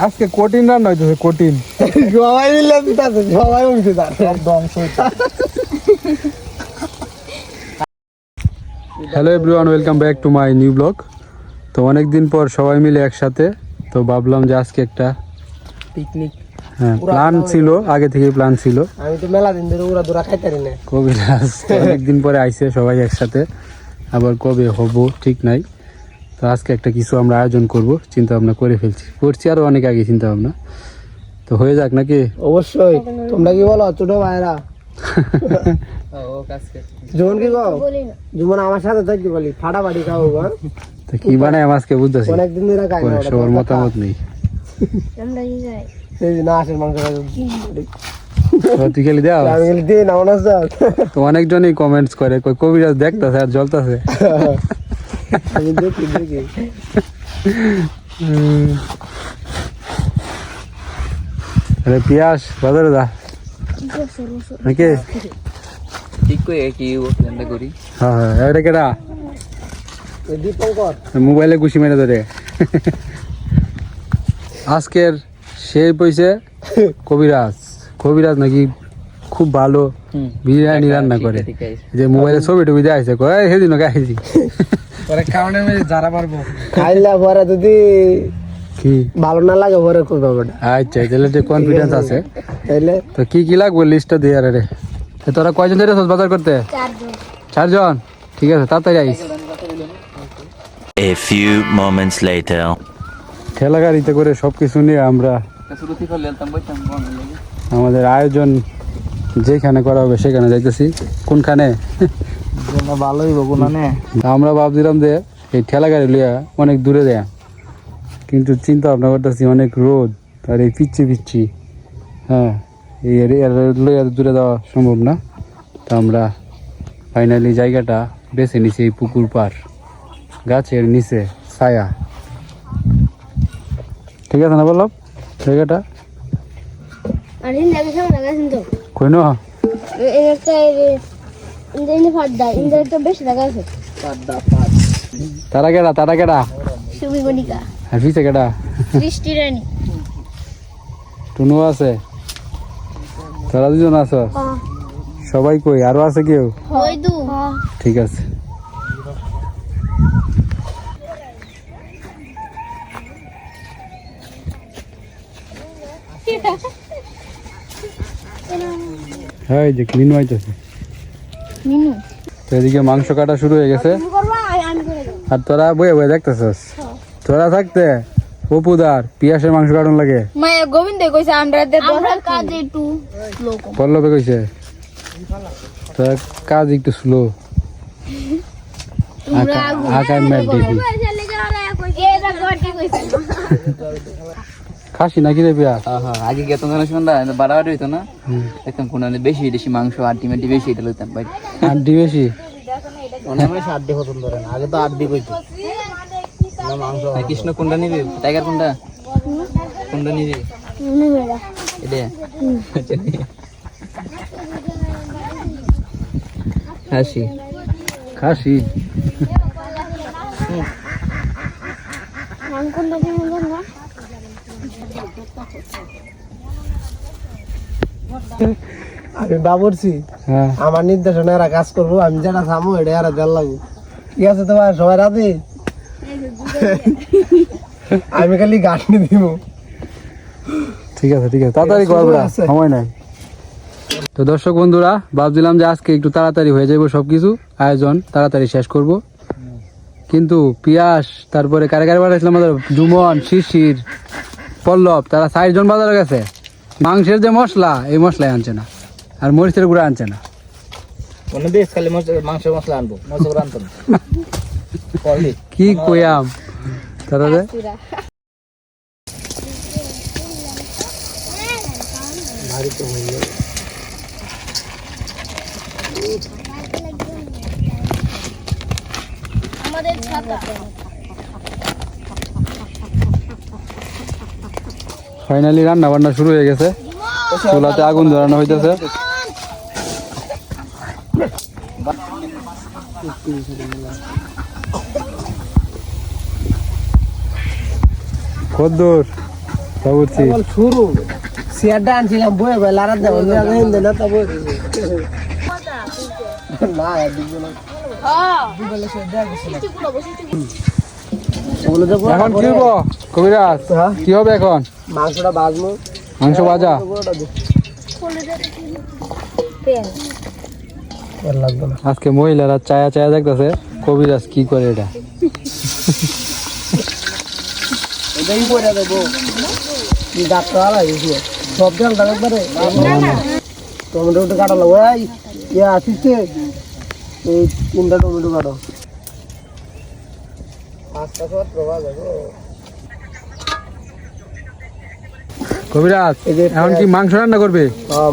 আজকে কঠিন রান্না হইতেছে, কঠিন। সবাই মিলে দিতেছে, সবাই অংশীদার, সব ধ্বংস হইছে। Hello everyone, welcome back to my new blog. তো অনেকদিন পর সবাই মিলে একসাথে, তো ভাবলাম যে আজকে একটা পিকনিক প্ল্যান ছিল, আগে থেকে প্ল্যান ছিল। আমি তো মেলা দিন ধরে উড়া দুরা খাইতে পারি না। কবিরাজ অনেকদিন পরে আইছে সবাই একসাথে, আবার কবে হব ঠিক নাই। তো আজকে একটা কিছু আমরা আয়োজন করব, চিন্তা ভাবনা করছি আরো অনেক আগে চিন্তা ভাবনা। তো হয়ে যাক নাকি? অবশ্যই। তোমরা কি বলো ছোট ভাইরা? জুমন কি কও? জুমন আমার সাথে থাকতে বলি, ফাটাফাটি খাবো। তো কি বানায় আজকে বুঝতেছি, অনেকদিন ধরে খাই না, সবার মতামত নেই। এই না আসের মাংস খাই। তুই খেলি দেওয়া আমি গেলে দিই না, মনে আছে? তো অনেকজনই কমেন্টস করে, কবিরাজ দেখতেছে আর জ্বলতেছে। আমি দেখি দেখি। আরে পিয়াস বাজারে যা নাকি? ঠিক করে কি প্ল্যানটা করি। হ্যাঁ হ্যাঁ, এটা কেডা? দীপঙ্কর মোবাইলে ঘুষি মেরে ধরে। আজকের সেই পয়সে কবিরাজ, কবিরাজ নাকি খুব ভালো বিরিয়ানি রান্না করে, যে মোবাইলে ছবি টবি দেখাইছে, কয় সেদিন খাইছি। যারা পারবো খাইলা পরে যদি কি ভালো না লাগে পরে করবো বেটা। আচ্ছা, তাহলে কনফিডেন্স আছে। তাইলে তো কি কি লাগবে লিস্টটা দিয়ে রে। তোরা কয়জন ধরে বাজার করতে? চারজন। ঠিক আছে, তাড়াতাড়ি আইস। A few moments later. ঠেলা গাড়িতে করে সবকিছু নিয়ে আমরা আমাদের আয়োজন যেখানে করা হবে সেখানে যাইতেছি। কোনখানে? ভালোই বকু না। আমরা ভাবছিলাম যে এই ঠেলা গাড়ি লিয়া অনেক দূরে দেয়া, কিন্তু চিন্তা ভাবনা করতেছি অনেক রোদ আর এই পিচ্ছি হ্যাঁ, এই লইয়া দূরে দেওয়া সম্ভব না। তো আমরা ফাইনালি জায়গাটা বেছে নিছি, এই পুকুর পার, গাছের নিচে ছায়া। ঠিক আছে না বললাম জায়গাটা? কই না তারা কেডা আর পিছে কেডা? টুনু আছে, তারা দুজন আছো? সবাই কই? আরো আছে কেউ? ঠিক আছে। হ্যাঁ, যে মিনু আইতেছে। তো এদিকে মাংস কাটা শুরু হয়ে গেছে, আর তোরা বয়ে বয়ে দেখতেছস। তোরা থাকতে অপুদার পিয়াসের মাংস কাটন লাগে। পল্লবে কইছে তোর কাজ একটু স্লো। খাসি নাকি রে পিয়া? আগে গেতাম না সন্ধ্যা বাড়াবাড়ি হইতো না, দেখতাম কোন বেশি বেশি মাংস আড্ডি মাড্ডি বেশি এটা লইতাম ভাই। আড্ডি বেশি? অনেক বেশি আড্ডি পছন্দ করে না, আগে তো আড্ডি কইতো। কৃষ্ণ কোনটা নিবি? টাইগার কোনটা নিবি? এটা খাসি খাসি আমি বাবুরছি, হ্যাঁ। আমার নির্দেশনা এরা কাজ করবো, আমি যেটা থামো এটা এরা দেড় লাগবো। ঠিক আছে তোমার সবাই রাতে? আমি খালি গাঁটনি দিব। ঠিক আছে তাড়াতাড়ি করবো, সময় নাই। তো দর্শক বন্ধুরা, ভাবছিলাম যে আজকে একটু তাড়াতাড়ি হয়ে যাবো, সবকিছু আয়োজন তাড়াতাড়ি শেষ করব, কিন্তু পিয়াস তারপরে কারে পাঠাইছিলাম আমাদের জুমন, শিশির, পল্লব, তারা ৬০ জন বাজারে গেছে। মাংসের যে মশলা, এই মশলাই আনছে না, আর মরিচের গুঁড়া আনছে না। কি কইয়াম তারা ফাইনালি রান্না বান্না শুরু হয়ে গেছে, চুলাতে আগুন ধরানো হইতেছে। কদ্দুর বাবুর্চি কেবল শুরু চেয়ারটা আনছিলাম বয়ে ভাই লারা দেবো না তা বয়ে না দিবে না দিবে সে দেখো এখন কি হবো কবিরাজ কি হবে এখন মাংসটা ভাজবো মাংস ভাজা আর লাগবে না আজকে মহিলারা চায়া চায়া দেখতেছে কবিরাজ কি করে এটা এটাই করে দেবো ডাক্তার আলাই সব জল দাঁড়াতে পারে টমেটো কাটা লাগবে ভাই ইয়ে আসিস এই 3টা টমেটো কাটো 5টা সব প্রভাব যাবো কবিরাজ এই যে এখন কি মাংস রান্না করবে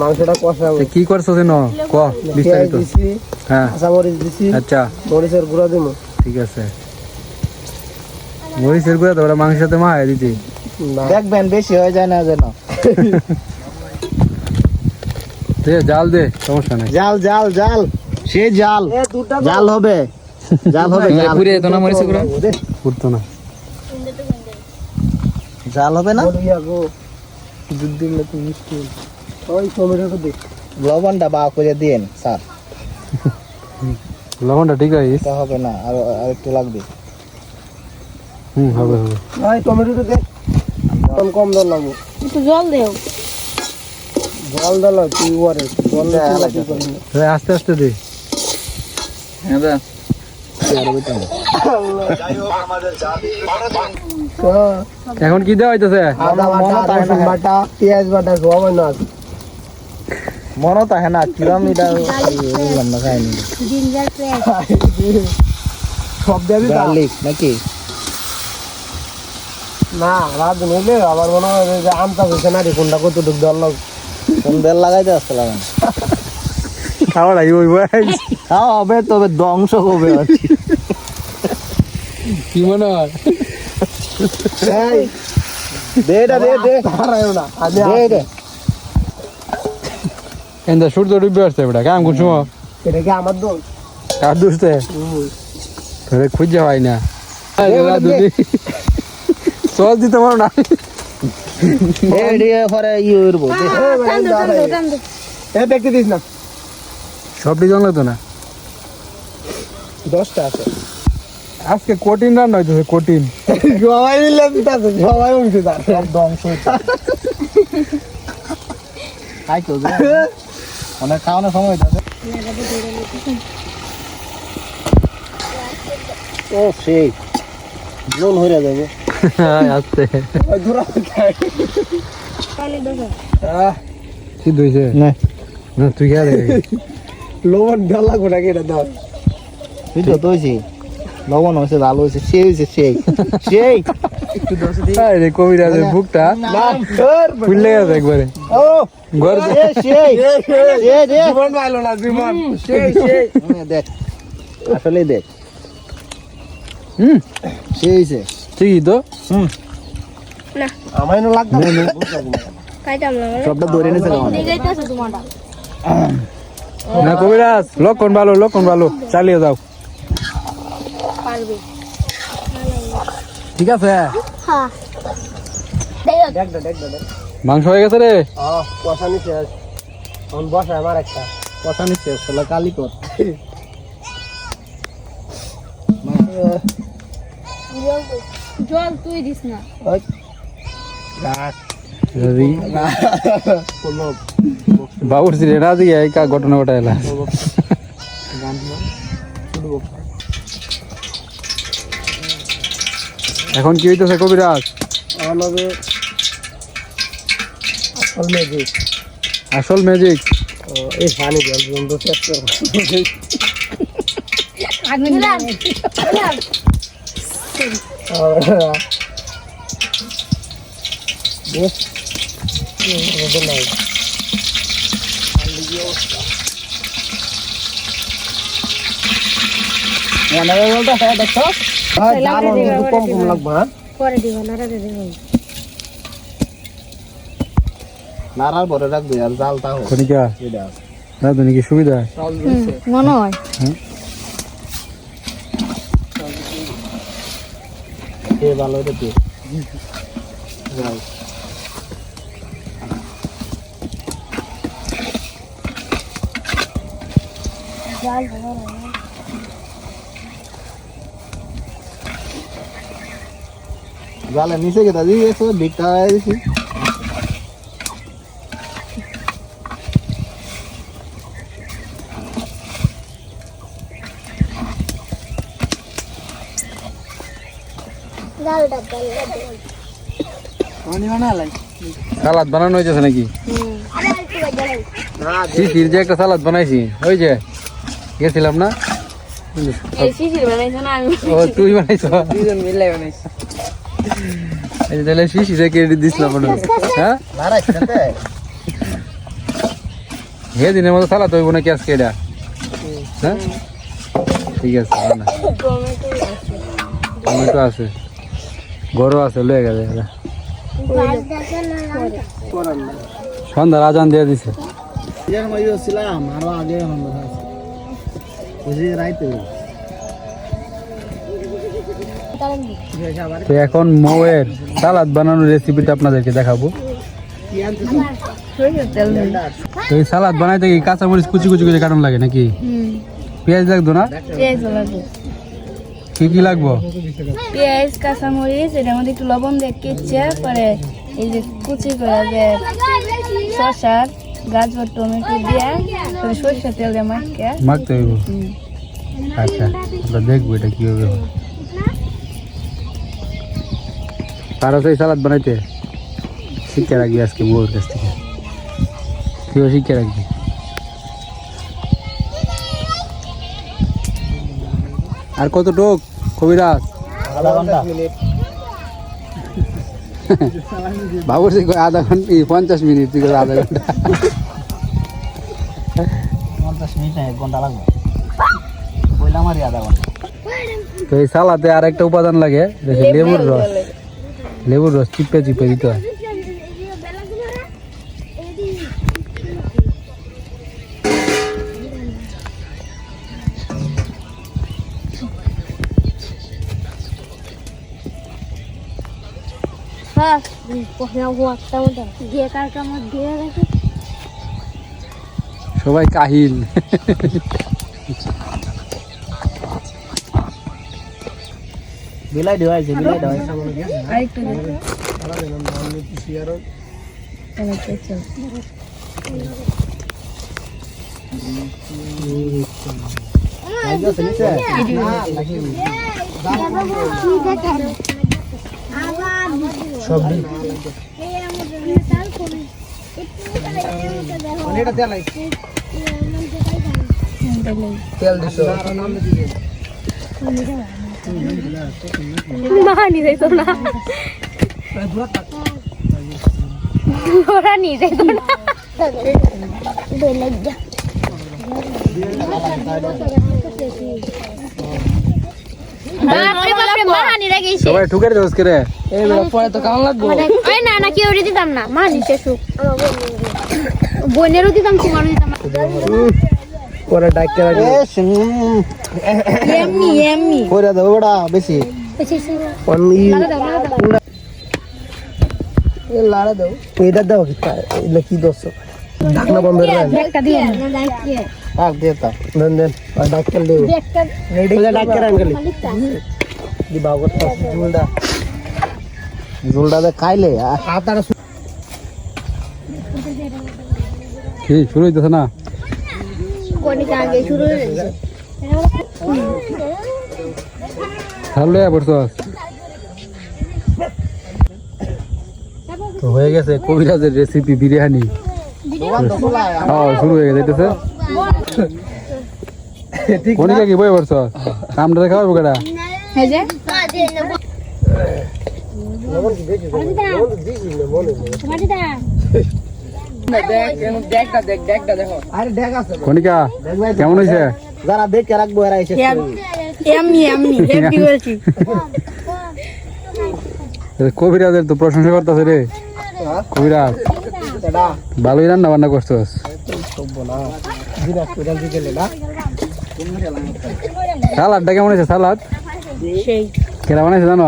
মাংসটা কষাবো তো কি করছো যেন ক বিস্তারিত দিছি হ্যাঁ কাঁচামরিচ দিছি আচ্ছা মরিচের গুঁড়া দেবো ঠিক আছে মরিচের গুঁড়া তো ওরা মাংসের সাথে মাখায় দিতে দেখবেন বেশি হয়ে যায় না যেন দে জাল দে সমস্যা নাই জাল জাল জাল সে জাল জাল হবে জাল হবে জাল পুরে তো না মরিচ গুঁড়া উঠতো না জাল হবে না দুধ দিলে তো মিষ্টি ওই টমেটো দে লবণটা বা করে দিন স্যার লবণটা ঠিক আছে তা হবে না আর একটু লাগবে হবে হবে ওই টমেটো দে কম দর লাগবে একটু জল দেও জল দিল তুই ওরে জল এই আস্তে আস্তে দে হ্যাঁ দা এখন কি দেওয়া হইতেছে আদা বাটা রসুন বাটা পেঁয়াজ বাটা সব না মনে তো হ্যাঁ না কিরম এটা বুঝলাম না খাইনি জিঞ্জার পেস্ট সব দেবি গার্লিক নাকি না রাত নিলে আমার মনে হয় যে আমটা হয়েছে না রে কোনটা কতটুক দল লাগ কোন দেল লাগাইতে আসতে লাগে খাওয়া লাগি ওই ভাই খাওয়া হবে তবে ধ্বংস হবে কি মনে হয় দে হারায়ও না দে দে এন্দা সূর্য ডুবে আসছে বেটা কাম করছো এটা কি আমার দোষ কার দুসতে তোরে খুঁজে হয় না চল দিতে পারো না পরে ই উড়বো দেখতে দিস না সবটি জল লাগতো না 10টা আছে আজকে কঠিন রান্না হইতেছে কঠিন সবাই মিলে দিতেছে সবাই উঠছে তার সব ধ্বংস তাই তো অনেক খাওয়ানোর সময় হইতেছে ও সেই জল হয়ে যাবে আস্তে পানি দাও কি দইছে না না তুই খেয়ে দে লবণ ডালা গোটা কেটে দাও তুই তো হয়েছি লবণ হয়েছে ভালো হয়েছে সেই হয়েছে সেই সেই একটু দোষে দিই আরে কবিরাজের বুকটা ফুললে গেছে একবারে ও ঘর সেই জীবন ভালো না জীবন সেই দেখ আসলে দেখ সেই হয়েছে ঠিকই তো না আমায় না লাগতো খাইতাম না সবটা ধরে নিয়েছে দিয়ে যাইতেছে তোমারটা না কবিরাজ লক্ষণ ভালো চালিয়ে যাও পারবে ঠিক আছে হ্যাঁ দেখ দেখ মাংস হয়ে গেছে রে কষা নিচে এখন বসা আমার একটা কষা নিচে আসলে কালি কর জল তুই দিস না বাবুর রে না দিয়ে এই কা ঘটনা ঘটাইলা এখন কি হইতেছে কবিরাজ আমাদের আসল ম্যাজিক এই পানি জল বন্ধ শেষ করবো কম কম লাগবে হ্যাঁ পরে দিব নাড়াতে দেব নাড়ার পরে রাখবে আর জালটা হোক খনিকা না তো নাকি সুবিধা মনে হয় ভালো এটা দিয়ে জালে নিচে গেতা দি এসো ভিক্ষা দিছি সালাদ বানানো হয়েছে নাকি শিশির যে একটা সালাদ বানাইছি ওই যে গেছিলাম না ও তুই বানাইছ এই যে তাহলে শিশিরে কেটে দিছিলাম মনে হয়। হ্যাঁ হে দিনের মতো সালাদ হইব নাকি আজকে এটা? হ্যাঁ ঠিক আছে না টমেটো আছে গরু আছে লয়ে গেছে সন্ধ্যার আজান দিয়ে দিছে ছিলাম আরো আগে বুঝি রাইতে তো এখন মৌয়ের সালাদ বানানোর রেসিপিটা আপনাদেরকে দেখাবো। তো এই সালাদ বানাইতে কি কাঁচামরিচ কুচি কুচি করে কাটন লাগে নাকি? পেঁয়াজ লাগতো না? কি কি লাগবো? পেঁয়াজ কাঁচামরিচ এটার মধ্যে একটু লবণ দিয়ে কেচে পরে এই যে কুচি করে যে শসা গাজর টমেটো দিয়ে সরষের তেল দিয়ে মাখতে হইব। আচ্ছা আমরা দেখবো এটা কিভাবে হয়। তারা সেই সালাদ বানাইতে শিখে রাখবি আজকে বউর কাছ থেকে, তুইও শিখে রাখবি। আর কত টোক কবিরাজ? বাবুর আধা ঘন্টা 50 মিনিট, তুই আধা ঘন্টা 50 মিনিট না 1 ঘন্টা লাগবে কইলাম আর আধা ঘন্টা। তো এই সালাতে আর একটা উপাদান লাগে, লেবুর রস। লেবুর রস চিপে চিপে দিতে হয়। সবাই কাহিল। বিলাই দেওয়াইছে বিলাই দেওয়াইছে আরেকটু তেল দিছো মানি যাইতো না, ওরা নিয়ে যাইতো না। সবাই ঠুকের দোষ করে পরে তো কেমন লাগবে? না না কেউ দিতাম না, মা নিচে সুখ বোনেরও দিতাম তোমারও দিতাম। পরে ডাক্তার এমনি এমনি পরে দাও বড়া বেশি লাড়া দাও এটা দাও এটা কি দোষ ঢাকনা বন্ধ করে একটা দিয়ে আর দেতা দেন দেন আর ডাক্তার দেও রেডি করে ডাক্তার আনগলি দি বাবুর পাশ জুলডা দে খাইলে হাতার কি শুরু হইতেছে না? কোনটা আগে শুরু হয়ে গেছে। তাহলে বসছস তো হয়ে গেছে কবিরাজের রেসিপি বিরিয়ানি। হ্যাঁ শুরু হয়ে গেছে। কোনিকা কি বই বসছস? কামটা দেখাবো কেডা? এই যে আরে দেখ আছে কোনিকা কেমন হইছে? যারা দেখে রাখবো এরা এসে এমনি এমনি হেভি বলছি। কবিরাজের তো প্রশংসা করতেছে রে। কবিরাজ ভালোই রান্না বান্না করছস। সালাদটা কেমন হয়েছে? সালাদ সেই কেরা বানাইছে জানো?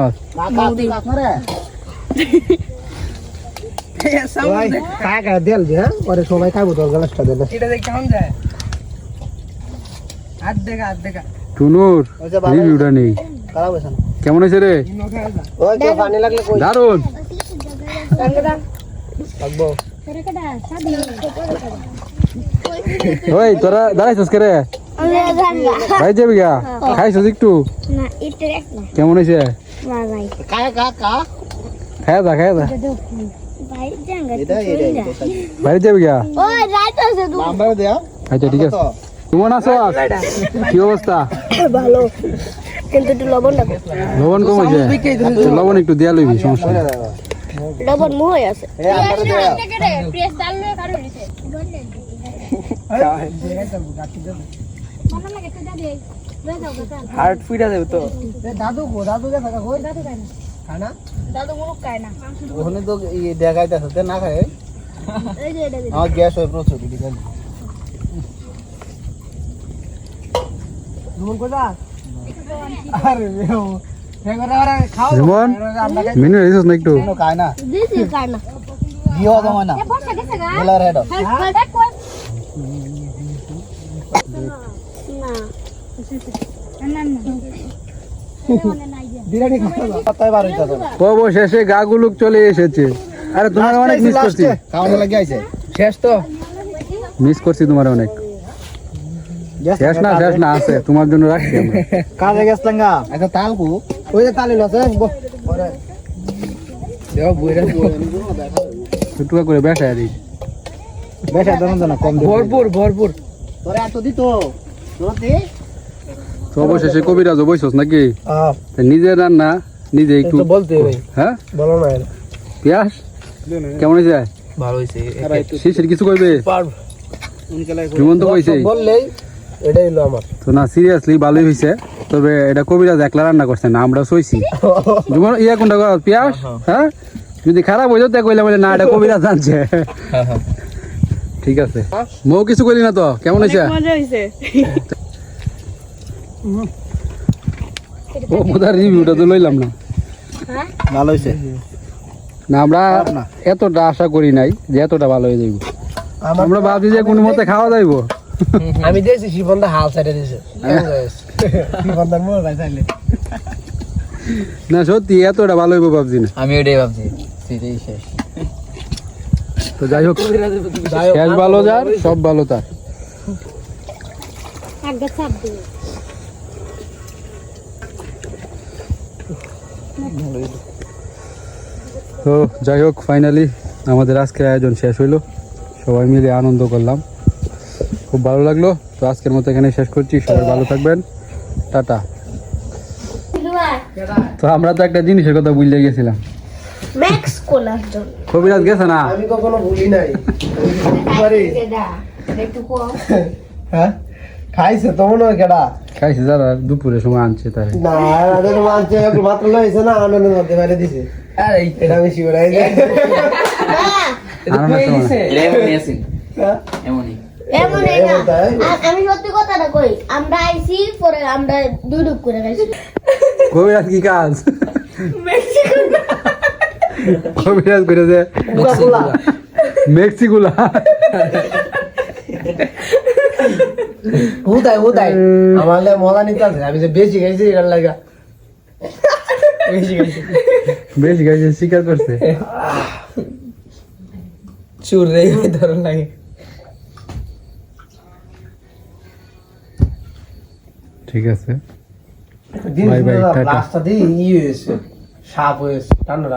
দেল দি হ্যাঁ পরে সবাই খাবো তোর গ্লাসটা দেন টুনুর রিভিউটা নেই খারাপ হয়েছে না কেমন হয়েছে রে ওই কেউ পানি লাগলে কই দারুন লাগবো ওই তোরা দাঁড়াইছিস কে রে ভাই যাবি গা খাইছিস একটু কেমন হয়েছে কায়া কা কা খায়া যা এটা বাইরে যাবি গা নাম্বার দেও আচ্ছা ঠিক আছে কেমন আছো কি অবস্থা ভালো কিন্তু একটু লবণ লাগবে লবণ কম হয়েছে লবণ একটু দেয়া লইবি সমস্যা নেই। লবণ মুহই আছে এই নাম্বার দেও হার্ট ফিটা দেব তো দাদু কে থাকা কই খানা দাদু মুখ খায় না ওখানে তো এই দেখাইতাছ তে না খায় এই যে এটা আমার গ্যাস হয় প্রচুর দিবেন রুমন কোথা আরে মেও হেগরা আরে খাও জীবন মিনু রেছিস না একটু কোনো খায় না দিছি খায় না দিও তোমায় না বলা রেড বিরিয়ানি খাও পাতায় বার হইতা তো অবশেষে গাগুলুক চলে এসেছে আরে তোমার অনেক মিস করছি খাওয়ানো লাগি আইছে শেষ তো মিস করছি তোমার অনেক শেষ না আছে তোমার জন্য রাখছি আমরা কাজে গেছলাম গা একটা তালকু ওই যে তালে লছে পরে দেও বইরা একটু করে বেসায় দিই বেশা দন দন কম দে ভরপুর তোরে এত দিত তোরতে তো অবশেষে কবিরাজ বইছস নাকি তা নিজের রান্না নিজে একটু তো বলতে ভাই হ্যাঁ বলো না পিয়াস কেমন হয়েছে ভালো হইছে শিশির কিছু কইবে পারব জীবন তো কইছে বললেই এটাই হলো আমার তো না সিরিয়াসলি ভালোই হয়েছে তবে এটা কবিরাজ একলা রান্না করছে না আমরা সইছি জীবন ইয়া কোনটা কর পিয়াস হ্যাঁ যদি খারাপ হয়ে যেত কইলে বলে না এটা কবিরাজ জানছে ঠিক আছে মৌ কিছু কইলি না তো কেমন হয়েছে মজা হইছে ও মোদার রিভিউটা তো লইলাম না ভালো হইছে না আমরা এতটা আশা করি নাই যে এতটা ভালো হয়ে যাইব আমরা ভাবছি যে কোনো মতে খাওয়া যাইব আমি দিয়েছি শিবন্দা হাল সাইডে দিয়েছে শিবন্দার মোর ভাই চাইলে না সত্যি এতটা ভালো হইব ভাবছি না আমি ওটাই ভাবছি সেটাই শেষ তো যাই হোক শেষ ভালো যার সব ভালো তার আগে চাপ দিও তো যাই হোক ফাইনালি আমাদের আজকের আয়োজন শেষ হইলো সবাই মিলে আনন্দ করলাম খুব ভালো লাগলো তো আজকের মতো এখানে শেষ করছি সবাই ভালো থাকবেন টাটা তো আমরা তো একটা জিনিসের কথা ভুলে গেছিলাম ম্যাক্স কোলার জন্য কবিরাজ গেছে না আমি কখনো ভুলি নাই পারি একটু কম হ্যাঁ খাইছে তো মনে হয় কেডা খাইছে যারা দুপুরের সময় আনছে তাই না আরে মানছে একটু মাত্র লইছে না আনন্দের মধ্যে বাইরে দিছে আরে এটা আমি শিওর আই যায় আনন্দের সময় এমনই আছেন এমনই এমন আমি সত্যি কথাটা কই আমরা আইছি পরে আমরা দুই ডুব করে খাইছি কবিরাজ কি কাজ কবিরাজ করেছে মেক্সিকোলা হুদাই আমাদের মজা নিতে আছে আমি যে বেশি খাইছি এর লাগা বেশি খাইছে স্বীকার করছে চুর রে ধরন লাগে ঠিক আছে বাই বাই টাটা রাস্তা দিয়ে ই হয়েছে সাপ হয়েছে ঠান্ডা